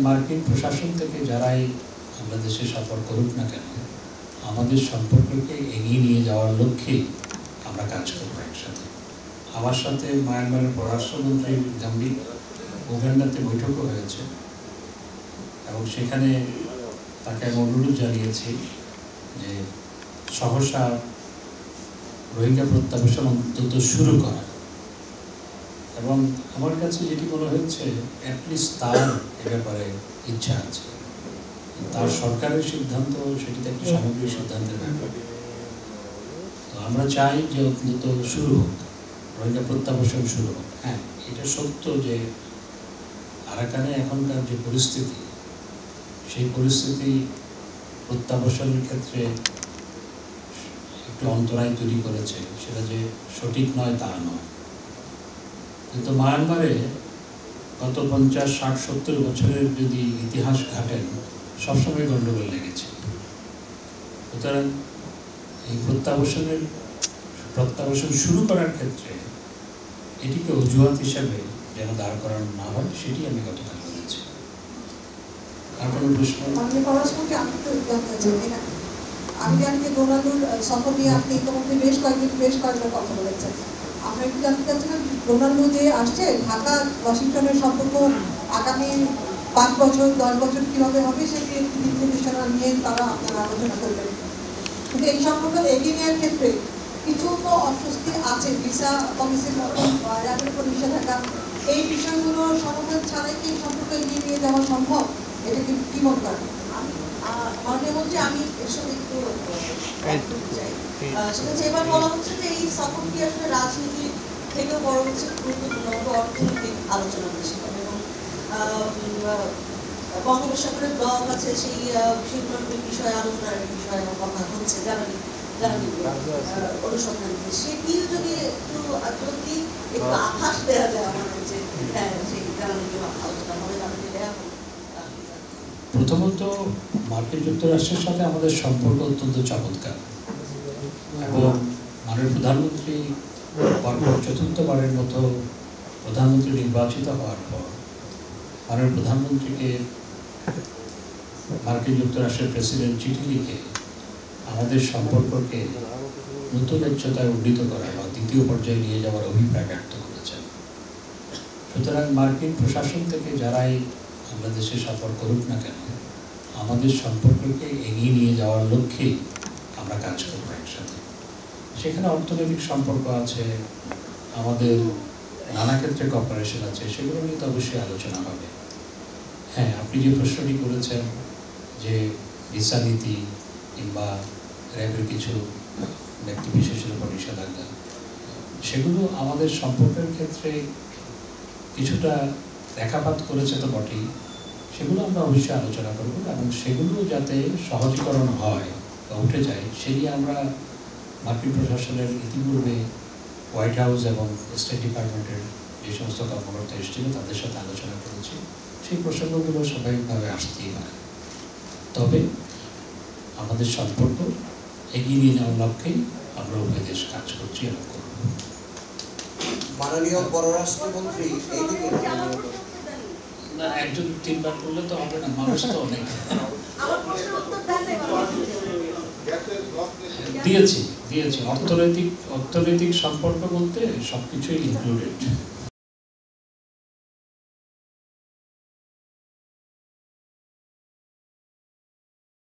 মার্কিন প্রশাসন থেকে যারাই বাংলাদেশে সফর করুক না কেন, আমাদের সম্পর্ককে এগিয়ে নিয়ে যাওয়ার লক্ষ্যে আমরা কাজ করব একসাথে। আমার সাথে মায়ানমারের পররাষ্ট্রমন্ত্রী গাম্বিক উগান্ডাতে বৈঠকও হয়েছে এবং সেখানে তাকে আমি অনুরোধ জানিয়েছি যে সহসা রোহিঙ্গা প্রত্যাবাসন অন্তত শুরু করা। এবং আমার কাছে যেটি মনে হচ্ছে অ্যাটলিস্ট তার এ ব্যাপারে ইচ্ছা আছে, তার সরকারের সিদ্ধান্ত সেটিতে একটি সামগ্রিক সিদ্ধান্তের ব্যাপার। তো আমরা চাই যে অন্তত শুরু হোক, রোহিঙ্গা প্রত্যাবাসন শুরু হোক। হ্যাঁ, এটা সত্য যে আরাকানে এখনকার যে পরিস্থিতি, সেই পরিস্থিতি প্রত্যাবাসনের ক্ষেত্রে একটু অন্তরায় তৈরি করেছে। সেটা যে সঠিক নয় তা নয়, কিন্তু মায়ানমারে গত 50, 60, 70 বছরের যদি ইতিহাস ঘাটেন, সবসময় গণ্ডগোল লেগেছে। সুতরাং এই প্রত্যাবাসন শুরু করার ক্ষেত্রে এটিকে অজুহাত হিসাবে যেন দাঁড় করানো না হয়, সেটি আমি গতকাল বলেছি। আর কোনো প্রশ্ন? আমি জানি যে ডোনাল্ডুর সফর নিয়ে আপনি ইতিমধ্যে বেশ কয়েকবার কথা বলেছেন। আমরা একটু জানতে চাচ্ছিলাম, ডোনাল্ডু যে আসছে, ঢাকা ওয়াশিংটনের সম্পর্ক আগামী 5 বছর 10 বছর কীভাবে হবে সেটি একটি দিক নির্দেশনা নিয়ে তারা আপনারা আলোচনা করবেন। কিন্তু এই সম্পর্ক এগিয়ে নেওয়ার ক্ষেত্রে কিছু তো অস্বস্তি আছে, ভিসা পলিসির মতন র্যাবের উপর নিষেধাজ্ঞা, এই বিষয়গুলো সমাধান ছাড়াই কি এই সম্পর্ক এগিয়ে নিয়ে যাওয়া সম্ভব? এটা কি মনে করেন? মাননীয় মন্ত্রী, আমি এর সঙ্গে একটু চাই, সেটা হচ্ছে এবার বলা হচ্ছে যে এই সফরটি আসলে রাজনীতি থেকেও বড় হচ্ছে গুরুত্বপূর্ণ অর্থনৈতিক আলোচনা বেশি হবে এবং বঙ্গোপসাগরের ব্লক আছে, সেই সেগুলোর বিষয়ে আলোচনার বিষয়ে কথা হচ্ছে জ্বালানি অনুসন্ধান। সেটি যদি একটু আভাস দেওয়া যায় আমাদের যে হ্যাঁ সেই জ্বালানি আলোচনা হবে, তাদেরকে দেওয়া হবে। প্রথমত, মার্কিন যুক্তরাষ্ট্রের সাথে আমাদের সম্পর্ক অত্যন্ত চমৎকার এবং মাননীয় প্রধানমন্ত্রী পরপর 4র্থবারের মতো প্রধানমন্ত্রী নির্বাচিত হওয়ার পর মাননীয় প্রধানমন্ত্রীকে মার্কিন যুক্তরাষ্ট্রের প্রেসিডেন্ট চিঠি লিখে আমাদের সম্পর্ককে নতুন উচ্চতায় উন্নীত করা বা দ্বিতীয় পর্যায়ে নিয়ে যাওয়ার অভিপ্রায় ব্যক্ত করেছেন। সুতরাং মার্কিন প্রশাসন থেকে যারাই বাংলাদেশে সফর করুক না কেন, আমাদের সম্পর্ককে এগিয়ে নিয়ে যাওয়ার লক্ষ্যে আমরা কাজ করব একসাথে। সেখানে অর্থনৈতিক সম্পর্ক আছে, আমাদের নানা ক্ষেত্রে কপারেশন আছে, সেগুলো নিয়ে তো অবশ্যই আলোচনা হবে। হ্যাঁ, আপনি যে প্রশ্নটি করেছেন যে ভিসা নীতি কিংবা র্যাবের কিছু ব্যক্তি বিশেষের উপর নিষেধাজ্ঞা, সেগুলো আমাদের সম্পর্কের ক্ষেত্রে কিছুটা রেখাপাত করেছে তো বটেই, সেগুলো আমরা অবশ্যই আলোচনা করব এবং সেগুলো যাতে সহজীকরণ হয় বা উঠে যায়, সে নিয়ে আমরা মার্কিন প্রশাসনের ইতিপূর্বে হোয়াইট হাউস এবং স্টেট ডিপার্টমেন্টের যে সমস্ত কর্মকর্তা এসেছিল তাদের সাথে আলোচনা করেছি। সেই প্রসঙ্গগুলো স্বাভাবিকভাবে আসতেই পারে, তবে আমাদের সম্পর্ক এগিয়ে নিয়ে যাওয়ার লক্ষ্যেই আমরা উভয় দেশ কাজ করছি এবং করব। মাননীয় পররাষ্ট্রমন্ত্রী এইদিকে না, একজন 3বার করলে তো হবে না, মানুষ তো অনেক। দিয়েছি অর্থনৈতিক সম্পর্ক বলতে সবকিছুই ইনক্লুডেড।